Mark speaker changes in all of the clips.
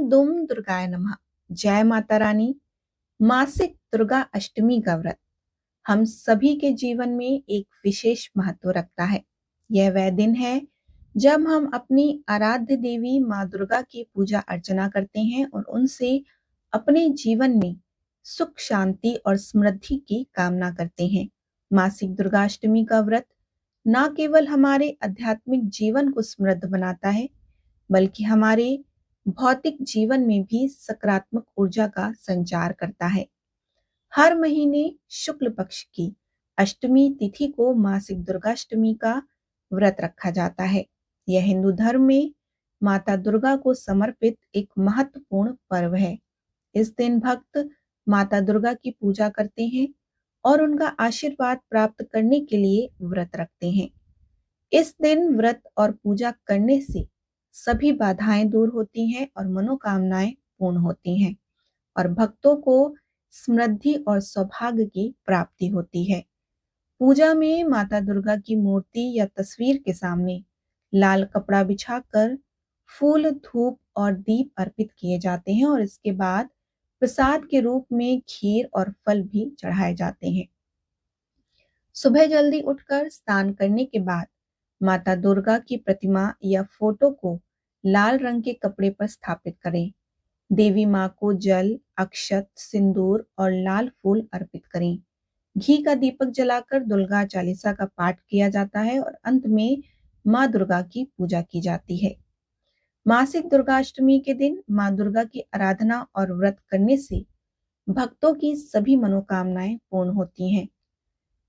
Speaker 1: दुम दुर्गाय नमः। जय माता रानी। मासिक दुर्गा अष्टमी का व्रत हम सभी के जीवन में एक विशेष महत्व रखता है। यह वह दिन है जब हम अपनी आराध्य देवी माँ दुर्गा की पूजा अर्चना करते हैं और उनसे अपने जीवन में सुख शांति और समृद्धि की कामना करते हैं। मासिक दुर्गा अष्टमी का व्रत न केवल हमारे आध्यात्मिक जीवन को समृद्ध बनाता है, बल्कि हमारे भौतिक जीवन में भी सकारात्मक ऊर्जा का संचार करता है। हर महीने शुक्ल पक्ष की अष्टमी तिथि को मासिक दुर्गाष्टमी का व्रत रखा जाता है। यह हिंदू धर्म में माता दुर्गा को समर्पित एक महत्वपूर्ण पर्व है। इस दिन भक्त माता दुर्गा की पूजा करते हैं और उनका आशीर्वाद प्राप्त करने के लिए व्रत रखते हैं। इस दिन व्रत और पूजा करने से सभी बाधाएं दूर होती हैं और मनोकामनाएं पूर्ण होती हैं और भक्तों को समृद्धि और सौभाग्य की प्राप्ति होती है। पूजा में माता दुर्गा की मूर्ति या तस्वीर के सामने लाल कपड़ा बिछाकर फूल, धूप और दीप अर्पित किए जाते हैं और इसके बाद प्रसाद के रूप में खीर और फल भी चढ़ाए जाते हैं। सुबह जल्दी उठकर स्नान करने के बाद माता दुर्गा की प्रतिमा या फोटो को लाल रंग के कपड़े पर स्थापित करें। देवी माँ को जल, अक्षत, सिंदूर और लाल फूल अर्पित करें। घी का दीपक जलाकर दुर्गा चालीसा का पाठ किया जाता है और अंत में माँ दुर्गा की पूजा की जाती है। मासिक दुर्गाष्टमी के दिन माँ दुर्गा की आराधना और व्रत करने से भक्तों की सभी मनोकामनाएं पूर्ण होती हैं।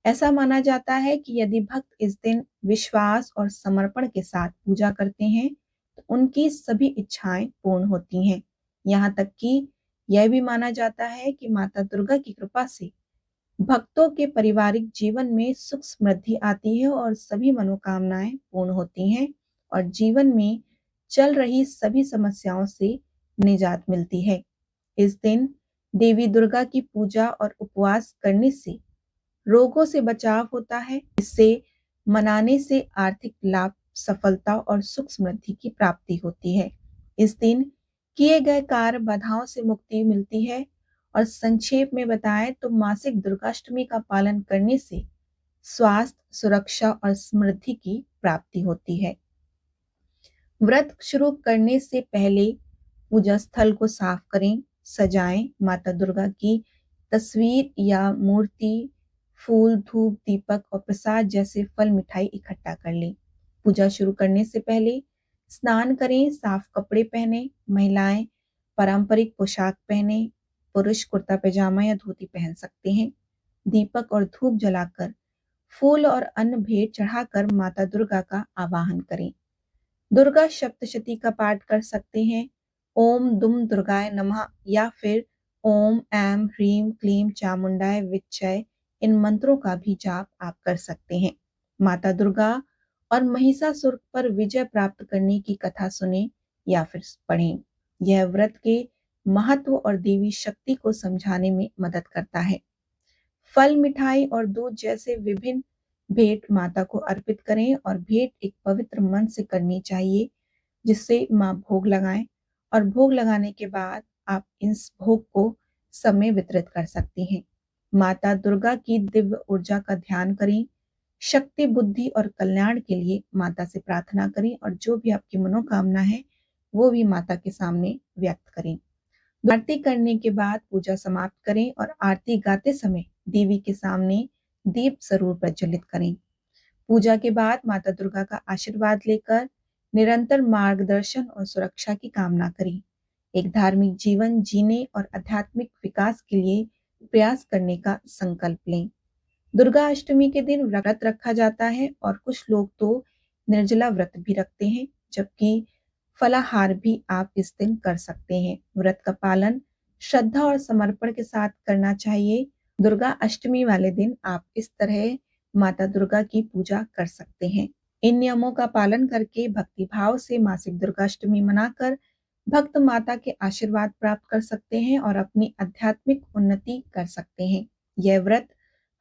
Speaker 1: ऐसा माना जाता है कि यदि भक्त इस दिन विश्वास और समर्पण के साथ पूजा करते हैं तो उनकी सभी इच्छाएं पूर्ण होती हैं। यहाँ तक कि यह भी माना जाता है कि माता दुर्गा की कृपा से भक्तों के पारिवारिक जीवन में सुख समृद्धि आती है और सभी मनोकामनाएं पूर्ण होती हैं और जीवन में चल रही सभी समस्याओं से निजात मिलती है। इस दिन देवी दुर्गा की पूजा और उपवास करने से रोगों से बचाव होता है। इससे मनाने से आर्थिक लाभ, सफलता और सुख समृद्धि की प्राप्ति होती है। इस दिन किए गए कार्य बाधाओं से मुक्ति मिलती है और संक्षेप में बताएं तो मासिक दुर्गाष्टमी का पालन करने से स्वास्थ्य, सुरक्षा और समृद्धि की प्राप्ति होती है। व्रत शुरू करने से पहले पूजा स्थल को साफ करें, सजाएं। माता दुर्गा की तस्वीर या मूर्ति, फूल, धूप, दीपक और प्रसाद जैसे फल मिठाई इकट्ठा कर लें। पूजा शुरू करने से पहले स्नान करें, साफ कपड़े पहने। महिलाएं पारंपरिक पोशाक पहने, पुरुष कुर्ता पैजामा या धोती पहन सकते हैं। दीपक और धूप जलाकर फूल और अन्न भेंट चढ़ाकर माता दुर्गा का आवाहन करें। दुर्गा सप्तशती का पाठ कर सकते हैं। ओम दुम दुर्गाय नमः या फिर ओम ऐम ह्रीम क्लीम चामुंडाय विच्चय, इन मंत्रों का भी जाप आप कर सकते हैं। माता दुर्गा और महिषासुर पर विजय प्राप्त करने की कथा सुने या फिर पढ़ें। यह व्रत के महत्व और देवी शक्ति को समझाने में मदद करता है। फल, मिठाई और दूध जैसे विभिन्न भेंट माता को अर्पित करें और भेंट एक पवित्र मन से करनी चाहिए जिससे माँ भोग लगाएं और भोग लगाने के बाद आप इस भोग को सब में वितरित कर सकती हैं। माता दुर्गा की दिव्य ऊर्जा का ध्यान करें। शक्ति, बुद्धि और कल्याण के लिए माता से प्रार्थना करें और जो भी आपकी मनोकामना है वो भी माता के सामने व्यक्त करें। आरती करने के बाद पूजा समाप्त करें और आरती गाते समय देवी के सामने दीप जरूर प्रज्वलित करें। पूजा के बाद माता दुर्गा का आशीर्वाद लेकर निरंतर मार्गदर्शन और सुरक्षा की कामना करें। एक धार्मिक जीवन जीने और आध्यात्मिक विकास के लिए प्रयास करने का संकल्प लें। दुर्गा अष्टमी के दिन व्रत रखा जाता है और कुछ लोग तो निर्जला व्रत भी रखते हैं, जबकि फलाहार भी आप इस दिन कर सकते हैं। व्रत का पालन श्रद्धा और समर्पण के साथ करना चाहिए। दुर्गा अष्टमी वाले दिन आप इस तरह माता दुर्गा की पूजा कर सकते हैं। इन नियमों का पालन करके भक्ति भाव से मासिक दुर्गाष्टमी मनाकर भक्त माता के आशीर्वाद प्राप्त कर सकते हैं और अपनी आध्यात्मिक उन्नति कर सकते हैं। यह व्रत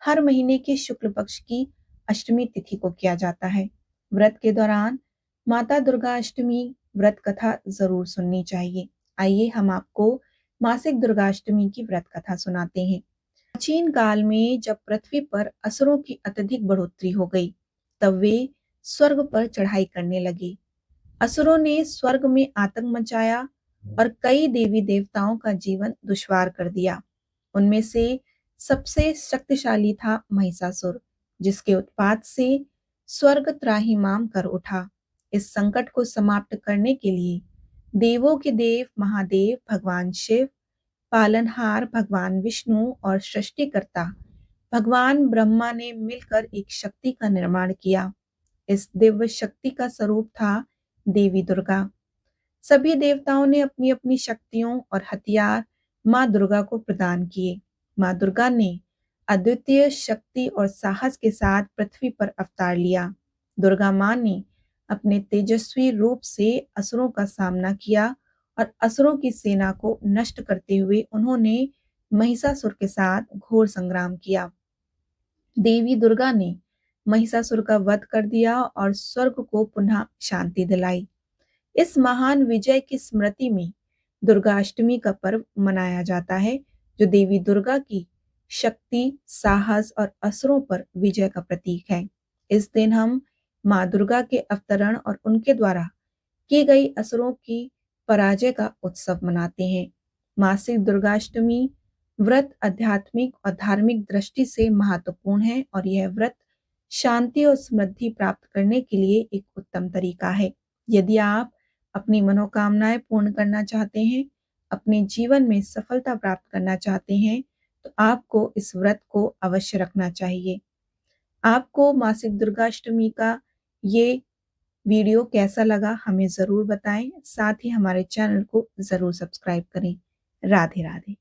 Speaker 1: हर महीने के शुक्ल पक्ष की अष्टमी तिथि को किया जाता है। व्रत के दौरान माता दुर्गा अष्टमी व्रत कथा जरूर सुननी चाहिए। आइए हम आपको मासिक दुर्गाष्टमी की व्रत कथा सुनाते हैं। प्राचीन काल में जब पृथ्वी पर असुरों की अत्यधिक बढ़ोतरी हो गई, तब वे स्वर्ग पर चढ़ाई करने लगे। असुरों ने स्वर्ग में आतंक मचाया और कई देवी देवताओं का जीवन दुश्वार कर दिया। उनमें से सबसे शक्तिशाली था महिषासुर, जिसके उत्पात से स्वर्ग त्राहिमाम कर उठा। इस संकट को समाप्त करने के लिए देवों के देव महादेव भगवान शिव, पालनहार भगवान विष्णु और सृष्टिकर्ता भगवान ब्रह्मा ने मिलकर एक शक्ति का निर्माण किया। इस दिव्य शक्ति का स्वरूप था देवी दुर्गा। सभी देवताओं ने अपनी अपनी शक्तियों और हथियार माँ दुर्गा को प्रदान किए। माँ दुर्गा ने अद्वितीय शक्ति और साहस के साथ पृथ्वी पर अवतार लिया। दुर्गा माँ ने अपने तेजस्वी रूप से असुरों का सामना किया और असुरों की सेना को नष्ट करते हुए उन्होंने महिषासुर के साथ घोर संग्राम किया। देवी दुर्गा ने महिषासुर का वध कर दिया और स्वर्ग को पुनः शांति दिलाई। इस महान विजय की स्मृति में दुर्गाष्टमी का पर्व मनाया जाता है, जो देवी दुर्गा की शक्ति, साहस और असुरों पर विजय का प्रतीक है। इस दिन हम माँ दुर्गा के अवतरण और उनके द्वारा की गई असुरों की पराजय का उत्सव मनाते हैं। मासिक दुर्गाष्टमी व्रत आध्यात्मिक और धार्मिक दृष्टि से महत्वपूर्ण है और यह व्रत शांति और समृद्धि प्राप्त करने के लिए एक उत्तम तरीका है। यदि आप अपनी मनोकामनाएं पूर्ण करना चाहते हैं, अपने जीवन में सफलता प्राप्त करना चाहते हैं, तो आपको इस व्रत को अवश्य रखना चाहिए। आपको मासिक दुर्गाष्टमी का ये वीडियो कैसा लगा हमें ज़रूर बताएं। साथ ही हमारे चैनल को ज़रूर सब्सक्राइब करें। राधे राधे।